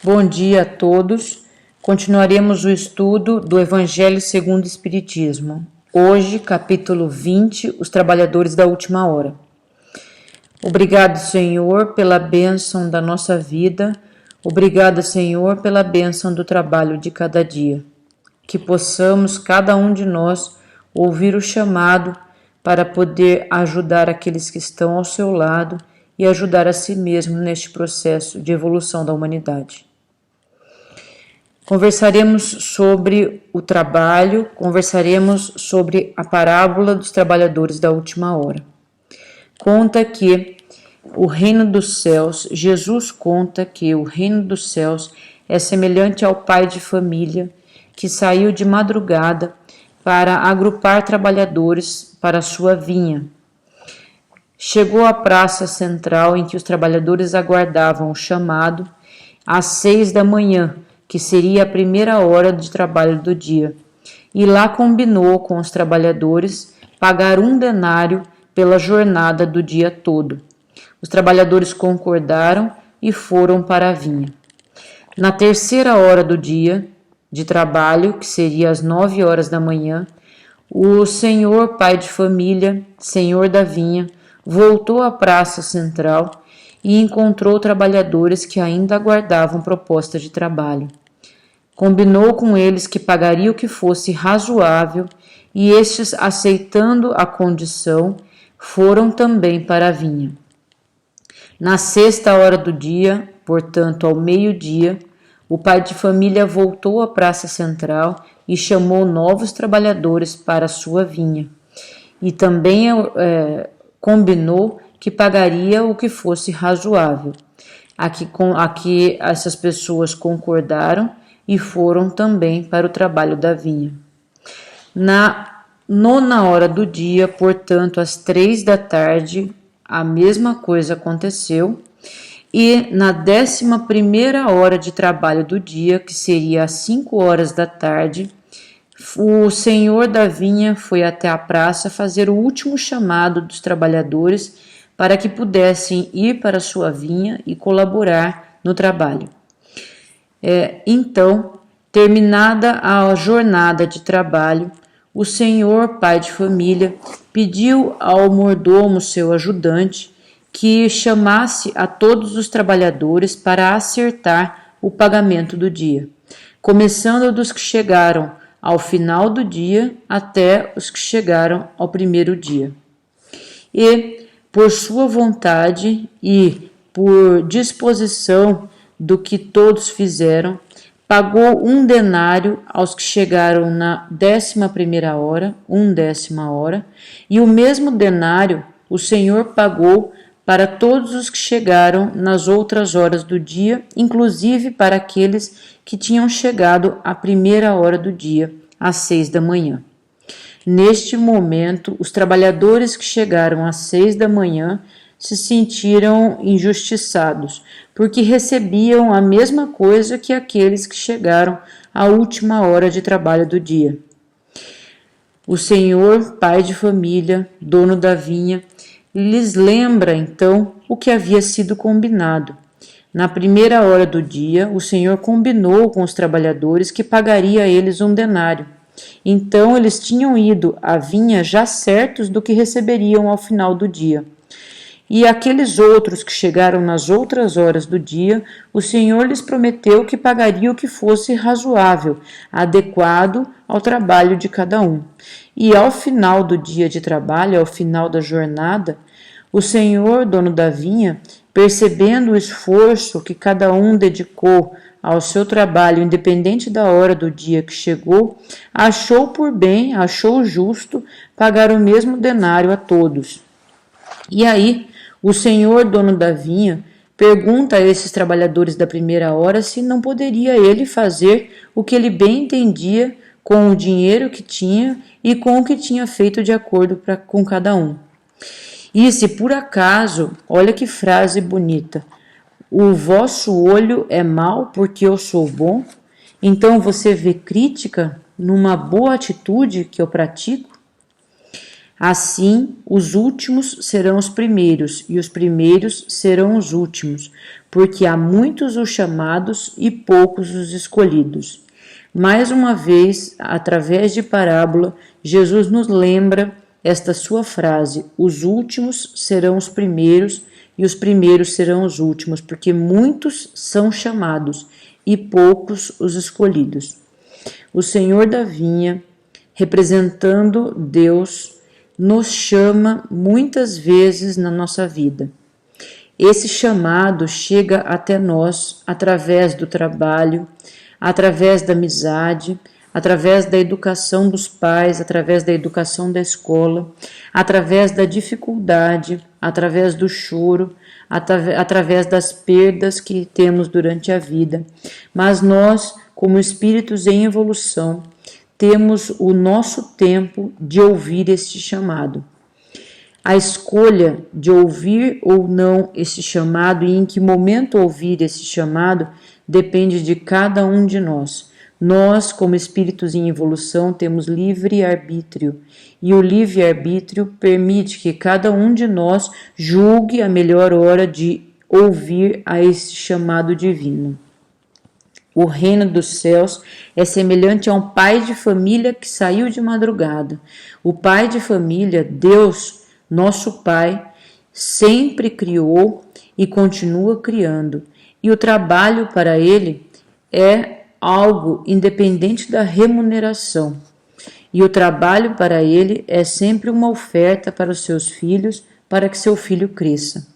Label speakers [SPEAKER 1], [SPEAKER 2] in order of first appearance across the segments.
[SPEAKER 1] Bom dia a todos. Continuaremos o estudo do Evangelho segundo o Espiritismo. Hoje, capítulo 20, os trabalhadores da última hora. Obrigado, Senhor, pela bênção da nossa vida. Obrigado, Senhor, pela bênção do trabalho de cada dia. Que possamos, cada um de nós, ouvir o chamado para poder ajudar aqueles que estão ao seu lado e ajudar a si mesmo neste processo de evolução da humanidade. Conversaremos sobre o trabalho, conversaremos sobre a parábola dos trabalhadores da última hora. Conta que o reino dos céus, Jesus conta que o reino dos céus é semelhante ao pai de família que saiu de madrugada para agrupar trabalhadores para a sua vinha. Chegou à praça central em que os trabalhadores aguardavam o chamado às 6 da manhã, que seria a primeira hora de trabalho do dia, e lá combinou com os trabalhadores pagar 1 denário pela jornada do dia todo. Os trabalhadores concordaram e foram para a vinha. Na terceira hora do dia de trabalho, que seria às 9 horas da manhã, o senhor pai de família, senhor da vinha, voltou à praça central e encontrou trabalhadores que ainda aguardavam proposta de trabalho. Combinou com eles que pagaria o que fosse razoável e estes, aceitando a condição, foram também para a vinha. Na sexta hora do dia, portanto ao meio-dia, o pai de família voltou à praça central e chamou novos trabalhadores para a sua vinha. E também combinou que pagaria o que fosse razoável. Aqui essas pessoas concordaram e foram também para o trabalho da vinha. Na 9ª hora do dia, portanto, às 3 da tarde, a mesma coisa aconteceu. E na 11ª hora de trabalho do dia, que seria às 5 horas da tarde, o senhor da vinha foi até a praça fazer o último chamado dos trabalhadores para que pudessem ir para a sua vinha e colaborar no trabalho. Então, terminada a jornada de trabalho, o senhor pai de família pediu ao mordomo, seu ajudante, que chamasse a todos os trabalhadores para acertar o pagamento do dia, começando dos que chegaram ao final do dia até os que chegaram ao primeiro dia. E, por sua vontade e por disposição do que todos fizeram, pagou 1 denário aos que chegaram na 11ª hora, 1/10 hora, e o mesmo denário o Senhor pagou para todos os que chegaram nas outras horas do dia, inclusive para aqueles que tinham chegado à primeira hora do dia, às 6 da manhã. Neste momento, os trabalhadores que chegaram às 6 da manhã se sentiram injustiçados, porque recebiam a mesma coisa que aqueles que chegaram à última hora de trabalho do dia. O senhor, pai de família, dono da vinha, lhes lembra então o que havia sido combinado. Na primeira hora do dia, o senhor combinou com os trabalhadores que pagaria a eles 1 denário. Então eles tinham ido à vinha já certos do que receberiam ao final do dia. E aqueles outros que chegaram nas outras horas do dia, o Senhor lhes prometeu que pagaria o que fosse razoável, adequado ao trabalho de cada um. E ao final do dia de trabalho, ao final da jornada, o Senhor, dono da vinha, percebendo o esforço que cada um dedicou ao seu trabalho, independente da hora do dia que chegou, achou por bem, achou justo pagar o mesmo denário a todos. E aí, o senhor, dono da vinha, pergunta a esses trabalhadores da primeira hora se não poderia ele fazer o que ele bem entendia com o dinheiro que tinha e com o que tinha feito de acordo com cada um. E se por acaso, olha que frase bonita, o vosso olho é mau porque eu sou bom, então você vê crítica numa boa atitude que eu pratico? Assim, os últimos serão os primeiros, e os primeiros serão os últimos, porque há muitos os chamados e poucos os escolhidos. Mais uma vez, através de parábola, Jesus nos lembra esta sua frase: os últimos serão os primeiros e os primeiros serão os últimos, porque muitos são chamados e poucos os escolhidos. O Senhor da vinha, representando Deus, nos chama muitas vezes na nossa vida. Esse chamado chega até nós através do trabalho, através da amizade, através da educação dos pais, através da educação da escola, através da dificuldade, através do choro, através das perdas que temos durante a vida. Mas nós, como espíritos em evolução, temos o nosso tempo de ouvir este chamado. A escolha de ouvir ou não esse chamado e em que momento ouvir esse chamado depende de cada um de nós. Nós, como espíritos em evolução, temos livre-arbítrio, e o livre-arbítrio permite que cada um de nós julgue a melhor hora de ouvir a esse chamado divino. O reino dos céus é semelhante a um pai de família que saiu de madrugada. O pai de família, Deus, nosso Pai, sempre criou e continua criando, e o trabalho para ele é algo independente da remuneração. E o trabalho para ele é sempre uma oferta para os seus filhos, para que seu filho cresça.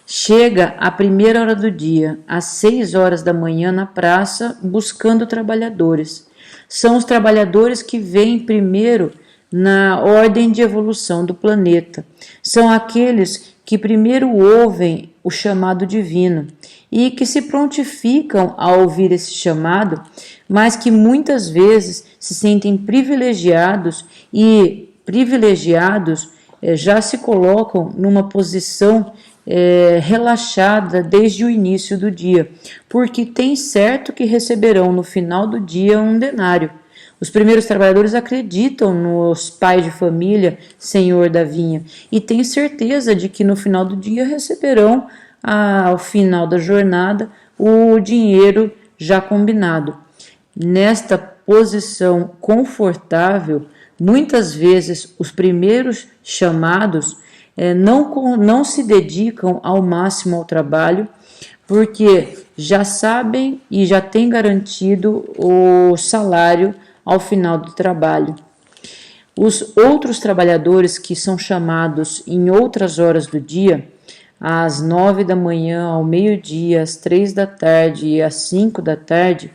[SPEAKER 1] Chega à primeira hora do dia, às 6 horas da manhã, na praça, buscando trabalhadores. São os trabalhadores que vêm primeiro na ordem de evolução do planeta. São aqueles que primeiro ouvem o chamado divino e que se prontificam a ouvir esse chamado, mas que muitas vezes se sentem privilegiados e já se colocam numa posição relaxada desde o início do dia, porque tem certo que receberão no final do dia um denário. Os primeiros trabalhadores acreditam nos pais de família, Senhor da vinha, e têm certeza de que no final do dia receberão, ao final da jornada, o dinheiro já combinado. Nesta posição confortável, muitas vezes os primeiros chamados não se dedicam ao máximo ao trabalho, porque já sabem e já têm garantido o salário ao final do trabalho. Os outros trabalhadores que são chamados em outras horas do dia, às 9 da manhã, ao meio-dia, às 3 da tarde e às 5 da tarde,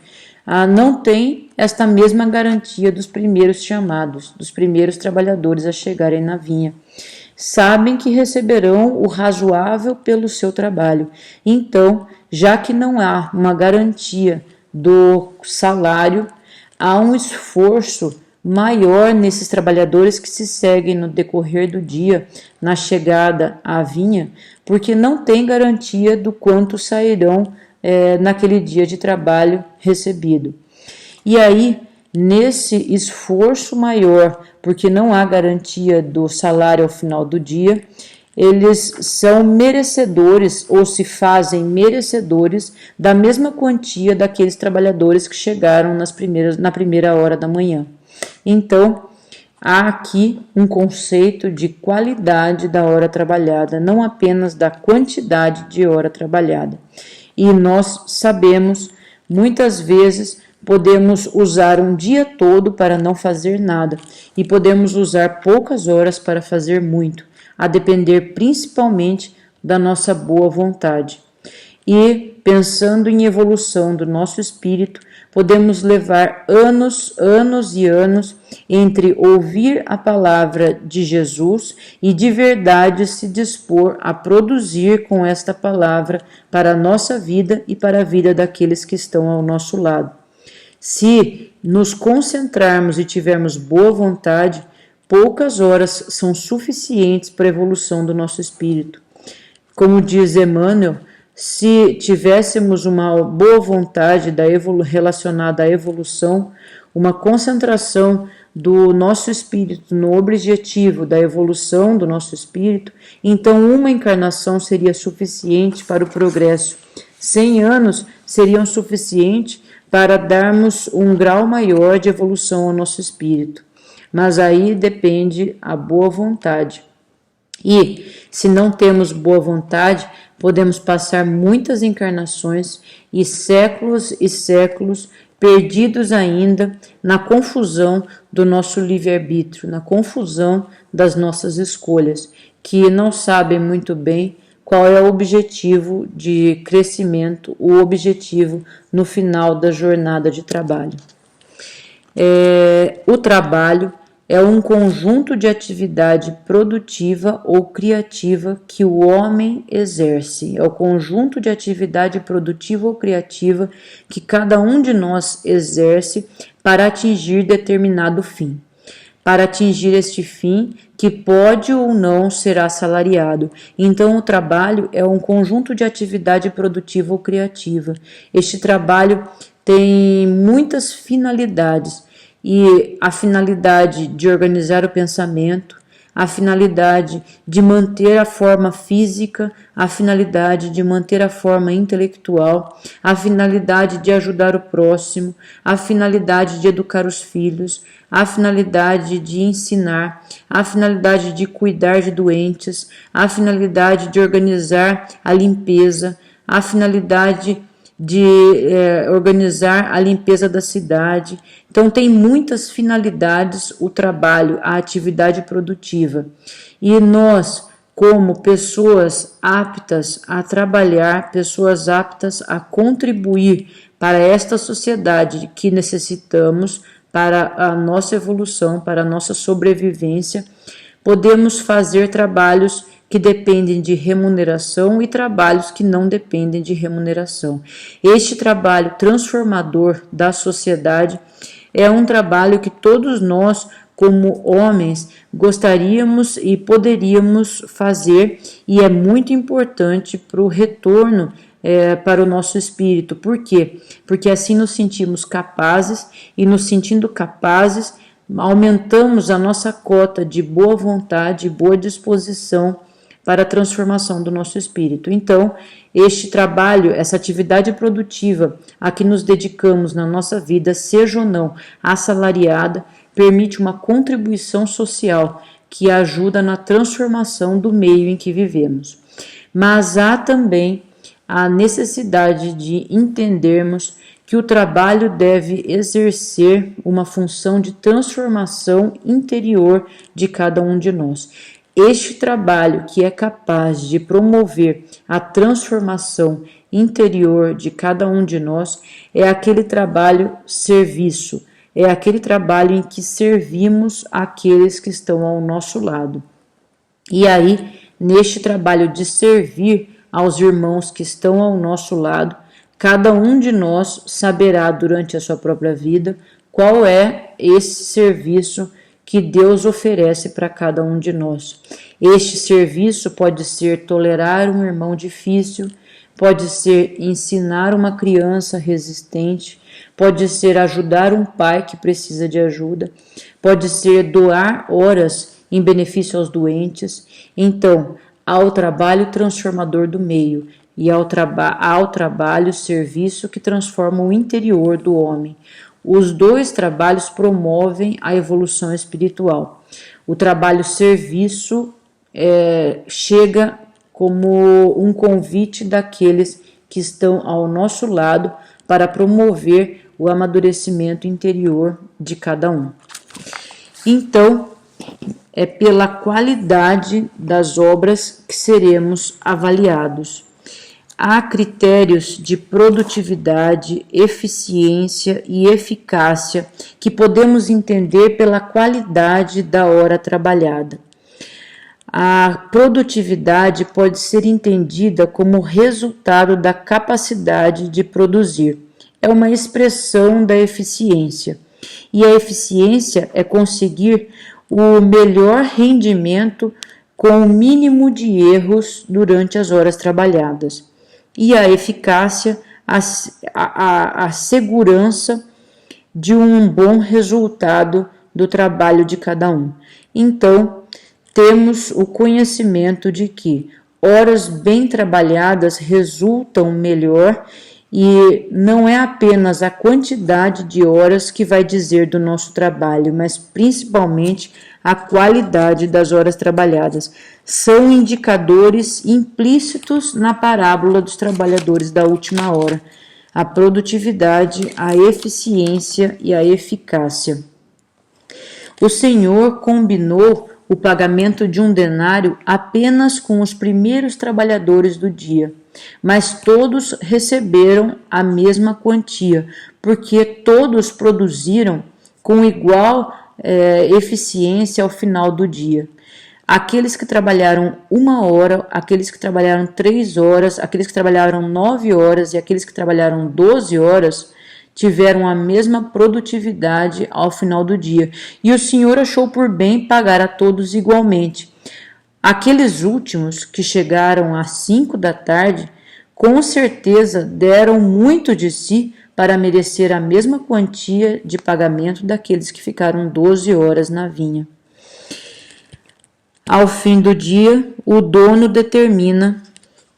[SPEAKER 1] não têm esta mesma garantia dos primeiros chamados, dos primeiros trabalhadores a chegarem na vinha. Sabem que receberão o razoável pelo seu trabalho. Então, já que não há uma garantia do salário, há um esforço maior nesses trabalhadores que se seguem no decorrer do dia, na chegada à vinha, porque não tem garantia do quanto sairão naquele dia de trabalho recebido. E aí, nesse esforço maior, porque não há garantia do salário ao final do dia, eles são merecedores ou se fazem merecedores da mesma quantia daqueles trabalhadores que chegaram na primeira hora da manhã. Então, há aqui um conceito de qualidade da hora trabalhada, não apenas da quantidade de hora trabalhada. E nós sabemos, muitas vezes, podemos usar um dia todo para não fazer nada e podemos usar poucas horas para fazer muito, a depender principalmente da nossa boa vontade. E, pensando em evolução do nosso espírito, podemos levar anos e anos entre ouvir a palavra de Jesus e de verdade se dispor a produzir com esta palavra para a nossa vida e para a vida daqueles que estão ao nosso lado. Se nos concentrarmos e tivermos boa vontade, poucas horas são suficientes para a evolução do nosso espírito. Como diz Emmanuel, se tivéssemos uma boa vontade relacionada à evolução, uma concentração do nosso espírito, no objetivo da evolução do nosso espírito, então uma encarnação seria suficiente para o progresso. 100 anos seriam suficientes para darmos um grau maior de evolução ao nosso espírito. Mas aí depende a boa vontade. E, se não temos boa vontade, podemos passar muitas encarnações e séculos perdidos ainda na confusão do nosso livre-arbítrio, na confusão das nossas escolhas, que não sabem muito bem qual é o objetivo de crescimento, o objetivo no final da jornada de trabalho. O trabalho é um conjunto de atividade produtiva ou criativa que o homem exerce. É o conjunto de atividade produtiva ou criativa que cada um de nós exerce para atingir determinado fim. Para atingir este fim, que pode ou não ser assalariado. Então, o trabalho é um conjunto de atividade produtiva ou criativa. Este trabalho tem muitas finalidades. E a finalidade de organizar o pensamento, a finalidade de manter a forma física, a finalidade de manter a forma intelectual, a finalidade de ajudar o próximo, a finalidade de educar os filhos, a finalidade de ensinar, a finalidade de cuidar de doentes, a finalidade de organizar a limpeza, a finalidade de organizar a limpeza da cidade. Então, tem muitas finalidades o trabalho, a atividade produtiva. E nós, como pessoas aptas a trabalhar, pessoas aptas a contribuir para esta sociedade que necessitamos para a nossa evolução, para a nossa sobrevivência, podemos fazer trabalhos que dependem de remuneração e trabalhos que não dependem de remuneração. Este trabalho transformador da sociedade é um trabalho que todos nós, como homens, gostaríamos e poderíamos fazer, e é muito importante para o retorno para o nosso espírito. Por quê? Porque assim nos sentimos capazes, e nos sentindo capazes, aumentamos a nossa cota de boa vontade e boa disposição para a transformação do nosso espírito. Então, este trabalho, essa atividade produtiva a que nos dedicamos na nossa vida, seja ou não assalariada, permite uma contribuição social que ajuda na transformação do meio em que vivemos. Mas há também a necessidade de entendermos que o trabalho deve exercer uma função de transformação interior de cada um de nós. Este trabalho que é capaz de promover a transformação interior de cada um de nós é aquele trabalho serviço, é aquele trabalho em que servimos aqueles que estão ao nosso lado. E aí, neste trabalho de servir aos irmãos que estão ao nosso lado, cada um de nós saberá durante a sua própria vida qual é esse serviço que Deus oferece para cada um de nós. Este serviço pode ser tolerar um irmão difícil, pode ser ensinar uma criança resistente, pode ser ajudar um pai que precisa de ajuda, pode ser doar horas em benefício aos doentes. Então, ao trabalho transformador do meio e ao trabalho serviço que transforma o interior do homem. Os dois trabalhos promovem a evolução espiritual. O trabalho serviço chega como um convite daqueles que estão ao nosso lado para promover o amadurecimento interior de cada um. Então, é pela qualidade das obras que seremos avaliados. Há critérios de produtividade, eficiência e eficácia que podemos entender pela qualidade da hora trabalhada. A produtividade pode ser entendida como resultado da capacidade de produzir. É uma expressão da eficiência. E a eficiência é conseguir o melhor rendimento com o mínimo de erros durante as horas trabalhadas. E a eficácia, a segurança de um bom resultado do trabalho de cada um. Então, temos o conhecimento de que horas bem trabalhadas resultam melhor, e não é apenas a quantidade de horas que vai dizer do nosso trabalho, mas principalmente a qualidade das horas trabalhadas. São indicadores implícitos na parábola dos trabalhadores da última hora: a produtividade, a eficiência e a eficácia. O Senhor combinou o pagamento de 1 denário apenas com os primeiros trabalhadores do dia, mas todos receberam a mesma quantia, porque todos produziram com igual eficiência ao final do dia. Aqueles que trabalharam 1 hora, aqueles que trabalharam 3 horas, aqueles que trabalharam 9 horas e aqueles que trabalharam 12 horas tiveram a mesma produtividade ao final do dia, e o Senhor achou por bem pagar a todos igualmente. Aqueles últimos que chegaram às 5 da tarde, com certeza deram muito de si para merecer a mesma quantia de pagamento daqueles que ficaram 12 horas na vinha. Ao fim do dia, o dono determina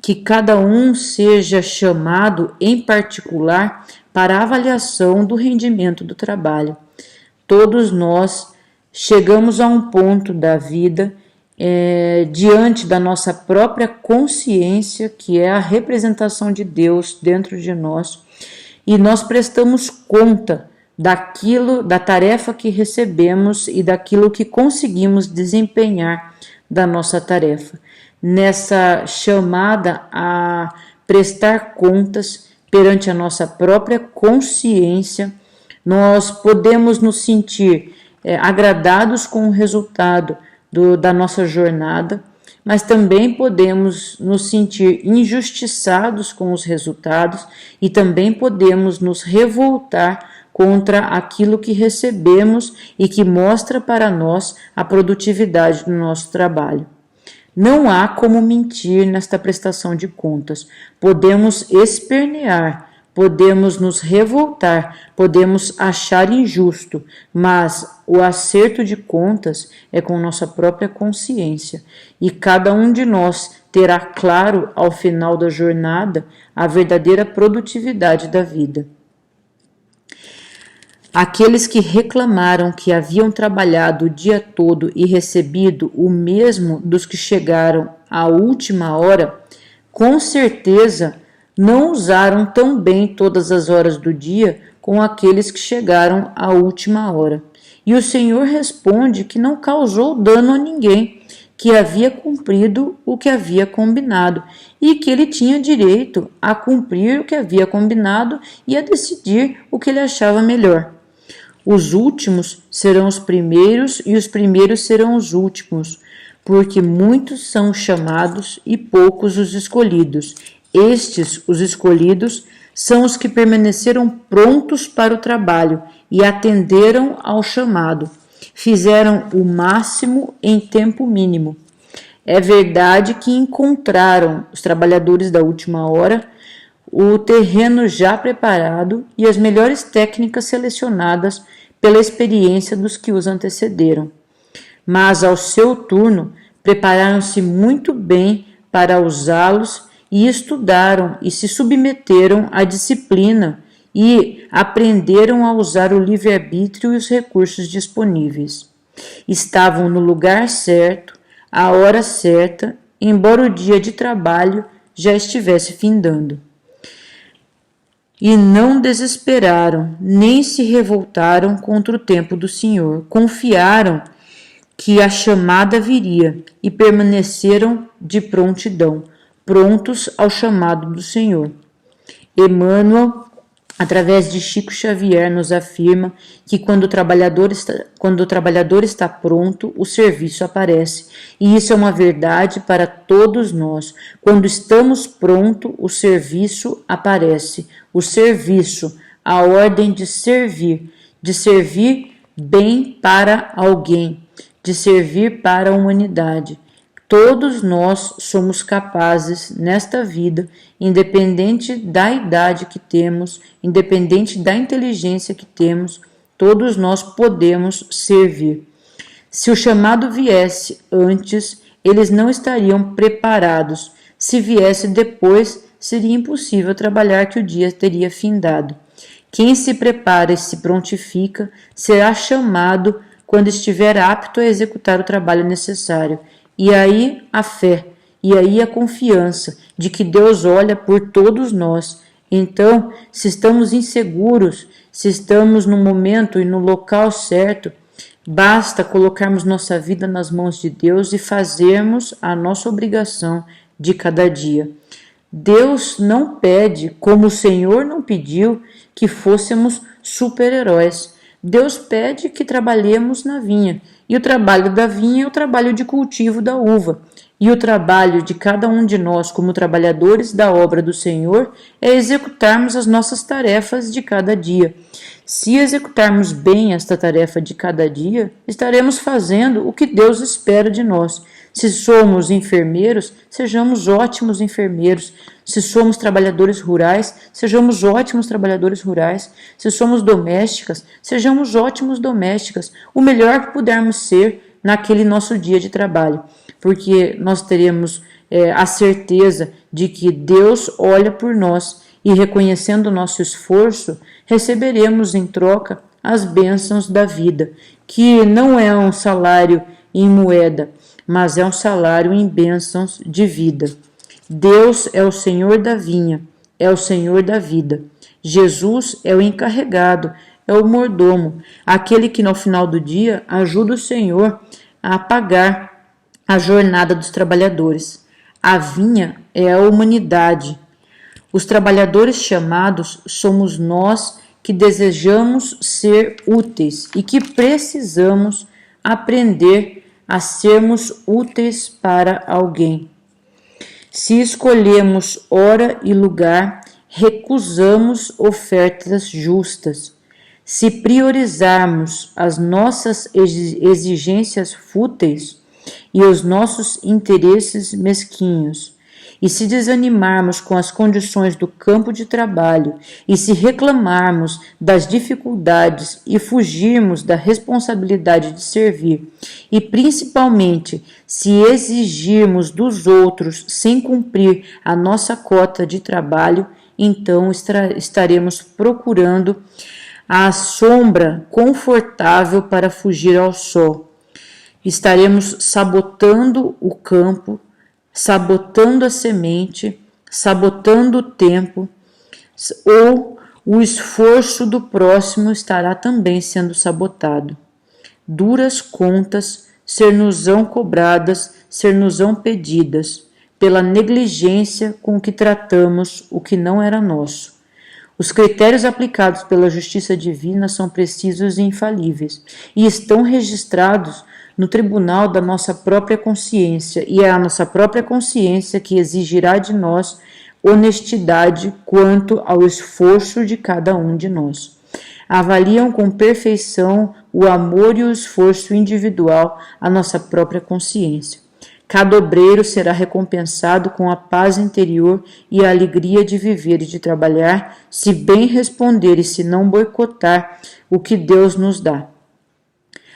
[SPEAKER 1] que cada um seja chamado em particular para a avaliação do rendimento do trabalho. Todos nós chegamos a um ponto da vida diante da nossa própria consciência, que é a representação de Deus dentro de nós, e nós prestamos conta da tarefa que recebemos e daquilo que conseguimos desempenhar da nossa tarefa. Nessa chamada a prestar contas perante a nossa própria consciência, nós podemos nos sentir agradados com o resultado da nossa jornada, mas também podemos nos sentir injustiçados com os resultados e também podemos nos revoltar contra aquilo que recebemos e que mostra para nós a produtividade do nosso trabalho. Não há como mentir nesta prestação de contas. Podemos espernear, podemos nos revoltar, podemos achar injusto, mas o acerto de contas é com nossa própria consciência, e cada um de nós terá claro ao final da jornada a verdadeira produtividade da vida. Aqueles que reclamaram que haviam trabalhado o dia todo e recebido o mesmo dos que chegaram à última hora, com certeza não usaram tão bem todas as horas do dia com aqueles que chegaram à última hora. E o Senhor responde que não causou dano a ninguém, que havia cumprido o que havia combinado e que ele tinha direito a cumprir o que havia combinado e a decidir o que ele achava melhor. Os últimos serão os primeiros e os primeiros serão os últimos, porque muitos são chamados e poucos os escolhidos. Estes, os escolhidos, são os que permaneceram prontos para o trabalho e atenderam ao chamado. Fizeram o máximo em tempo mínimo. É verdade que encontraram os trabalhadores da última hora, o terreno já preparado e as melhores técnicas selecionadas pela experiência dos que os antecederam. Mas, ao seu turno, prepararam-se muito bem para usá-los e estudaram e se submeteram à disciplina e aprenderam a usar o livre-arbítrio e os recursos disponíveis. Estavam no lugar certo, à hora certa, embora o dia de trabalho já estivesse findando. E não desesperaram, nem se revoltaram contra o tempo do Senhor. Confiaram que a chamada viria e permaneceram de prontidão, prontos ao chamado do Senhor. Emmanuel, através de Chico Xavier, nos afirma que quando o trabalhador está pronto, o serviço aparece. E isso é uma verdade para todos nós. Quando estamos prontos, o serviço aparece. O serviço, a ordem de servir bem para alguém, de servir para a humanidade. Todos nós somos capazes, nesta vida, independente da idade que temos, independente da inteligência que temos, todos nós podemos servir. Se o chamado viesse antes, eles não estariam preparados. Se viesse depois, seria impossível trabalhar, que o dia teria findado. Quem se prepara e se prontifica será chamado quando estiver apto a executar o trabalho necessário. E aí a fé, e aí a confiança de que Deus olha por todos nós. Então, se estamos inseguros, se estamos no momento e no local certo, basta colocarmos nossa vida nas mãos de Deus e fazermos a nossa obrigação de cada dia. Deus não pede, como o Senhor não pediu, que fôssemos super-heróis. Deus pede que trabalhemos na vinha, e o trabalho da vinha é o trabalho de cultivo da uva. E o trabalho de cada um de nós, como trabalhadores da obra do Senhor, é executarmos as nossas tarefas de cada dia. Se executarmos bem esta tarefa de cada dia, estaremos fazendo o que Deus espera de nós. Se somos enfermeiros, sejamos ótimos enfermeiros. Se somos trabalhadores rurais, sejamos ótimos trabalhadores rurais. Se somos domésticas, sejamos ótimos domésticas. O melhor que pudermos ser naquele nosso dia de trabalho, porque nós teremos a certeza de que Deus olha por nós e, reconhecendo o nosso esforço, receberemos em troca as bênçãos da vida, que não é um salário em moeda, mas é um salário em bênçãos de vida. Deus é o Senhor da vinha, é o Senhor da vida. Jesus é o encarregado, é o mordomo, aquele que no final do dia ajuda o Senhor a pagar a jornada dos trabalhadores. A vinha é a humanidade. Os trabalhadores chamados somos nós que desejamos ser úteis e que precisamos aprender a sermos úteis para alguém. Se escolhemos hora e lugar, recusamos ofertas justas. Se priorizarmos as nossas exigências fúteis e os nossos interesses mesquinhos, e se desanimarmos com as condições do campo de trabalho, e se reclamarmos das dificuldades e fugirmos da responsabilidade de servir, e principalmente se exigirmos dos outros sem cumprir a nossa cota de trabalho, então estaremos procurando a sombra confortável para fugir ao sol. Estaremos sabotando o campo, sabotando a semente, sabotando o tempo, ou o esforço do próximo estará também sendo sabotado. Duras contas ser-nos-ão cobradas, ser-nos-ão pedidas, pela negligência com que tratamos o que não era nosso. Os critérios aplicados pela justiça divina são precisos e infalíveis, e estão registrados no tribunal da nossa própria consciência, e é a nossa própria consciência que exigirá de nós honestidade quanto ao esforço de cada um de nós. Avaliam com perfeição o amor e o esforço individual à nossa própria consciência. Cada obreiro será recompensado com a paz interior e a alegria de viver e de trabalhar, se bem responder e se não boicotar o que Deus nos dá.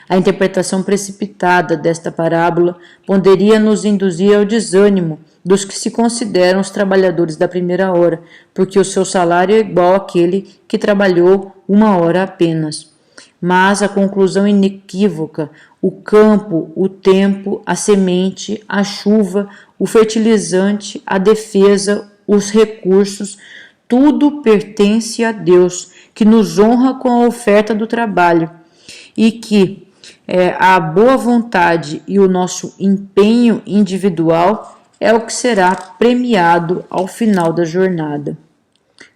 [SPEAKER 1] A interpretação precipitada desta parábola poderia nos induzir ao desânimo dos que se consideram os trabalhadores da primeira hora, porque o seu salário é igual àquele que trabalhou 1 hora apenas. Mas a conclusão inequívoca, o campo, o tempo, a semente, a chuva, o fertilizante, a defesa, os recursos, tudo pertence a Deus, que nos honra com a oferta do trabalho e que a boa vontade e o nosso empenho individual é o que será premiado ao final da jornada.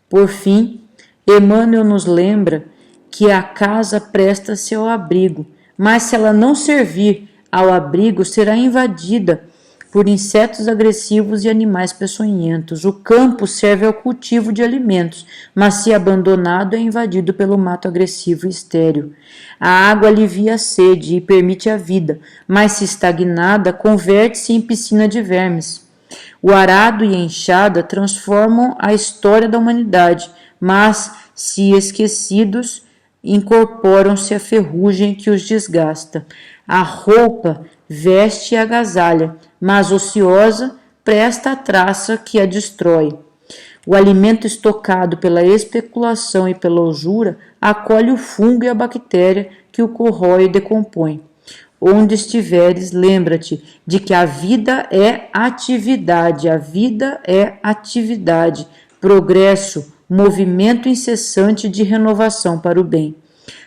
[SPEAKER 1] Por fim, Emmanuel nos lembra que a casa presta-se ao abrigo, mas se ela não servir ao abrigo, será invadida por insetos agressivos e animais peçonhentos. O campo serve ao cultivo de alimentos, mas se abandonado é invadido pelo mato agressivo e estéril. A água alivia a sede e permite a vida, mas se estagnada, converte-se em piscina de vermes. O arado e a enxada transformam a história da humanidade, mas, se esquecidos, incorporam-se a ferrugem que os desgasta. A roupa veste e agasalha, mas ociosa presta a traça que a destrói. O alimento estocado pela especulação e pela usura acolhe o fungo e a bactéria que o corrói e decompõe. Onde estiveres, lembra-te de que a vida é atividade, progresso, movimento incessante de renovação para o bem.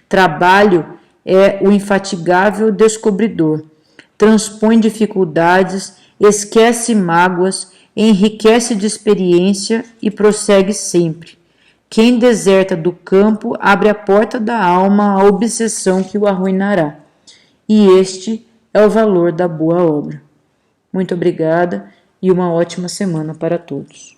[SPEAKER 1] Trabalho é o infatigável descobridor. Transpõe dificuldades, esquece mágoas, enriquece de experiência e prossegue sempre. Quem deserta do campo abre a porta da alma à obsessão que o arruinará. E este é o valor da boa obra. Muito obrigada e uma ótima semana para todos.